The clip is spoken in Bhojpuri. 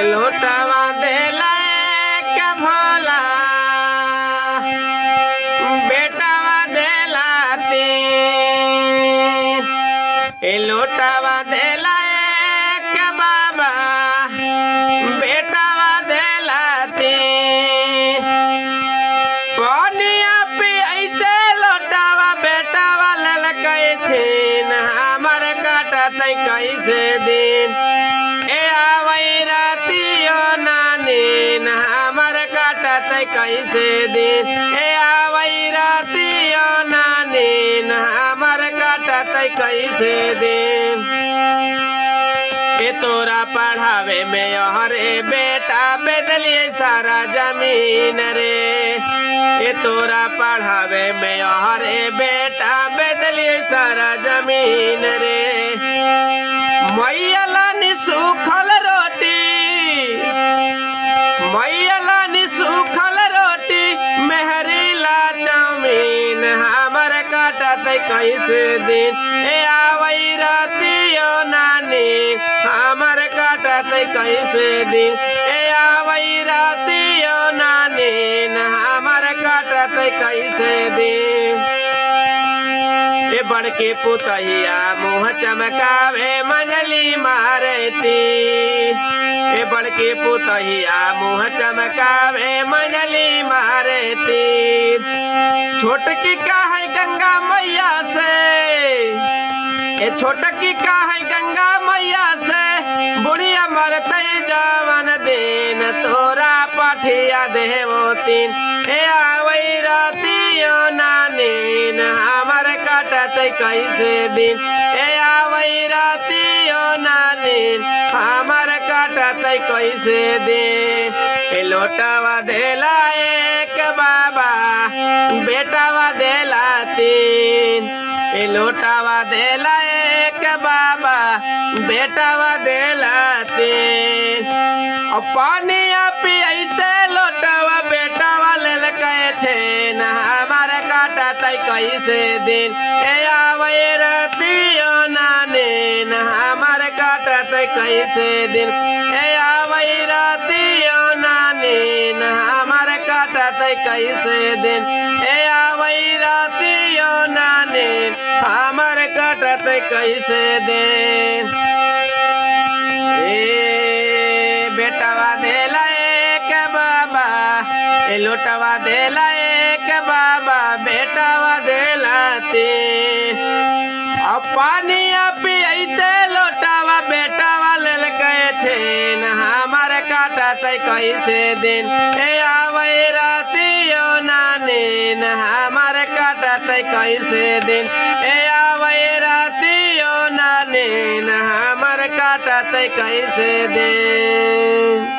लोटावा देला के भोला बेटावा देला तीन। लोटावा देला के बाबा बेटावा देला तीन। पानिया पियते लोटावा बेटावा ललकै छीन। हमर कटत कैसे दिन ए आवै रातियो नानीन। हमर कटत कैसे दिन ए आवै रातियो नानीन। हमर कटत कैसे दिन। ए तोरा पढ़ावे में हरे बेटा बेदलिए सारा जमीन रे। ए तोरा पढ़ावे में हरे बेटा बेदलिए सारा जमीन रे। मैयला नि सूखल रोटी मैयला नि सूखल रोटी मेहरीला चाउमीन। हमर कटत कैसे दिन ए आवै रातियो नानी। हमर कटत कैसे दिन ए आवै रातियो नानी। हमर कटत कैसे दिन। ए बड़के पुतहिया मुँह चमकावे मंझली मारती। ए बड़के पुतहिया मुँह चमकावे मंझली मारती। छोटकी का है गंगा मैया से ए छोटकी का है गंगा मैया से। बुढ़िया मरते जवन दिन तोरा पठिया देवो तीन। ए आवै रातियो नानीन। हमर कटत कैसे दिन ए आवै रातियो नानीन। हमर कटत कैसे दिन। ए लोटावा देला एक बाबा बेटावा देला तीन। ए लोटावा देला एक बाबा बेटावा देला तीन। पानिया पियते लोटावा बेटावा ललकै छीन। हमर कटत कैसे दिन ए आवै रातियो नानीन। हमर कटत कैसे दिन ए आवै रातियो नानीन। हमर कटत कैसे दिन ए आवै रातियो नानीन। हमर कटत कैसे दिन। ए बेटावा देला एक बाबा ए लोटावा देला एक बाबा बेटावा देला तीन। पानिया पियते लोटावा बेटावा ललकै छीन। हमर कटत कैसे दिन ए आवै रातियो नानीन। हमर कटत कैसे दिन ए आवै रातियो नानीन। हमर कटत कैसे दिन।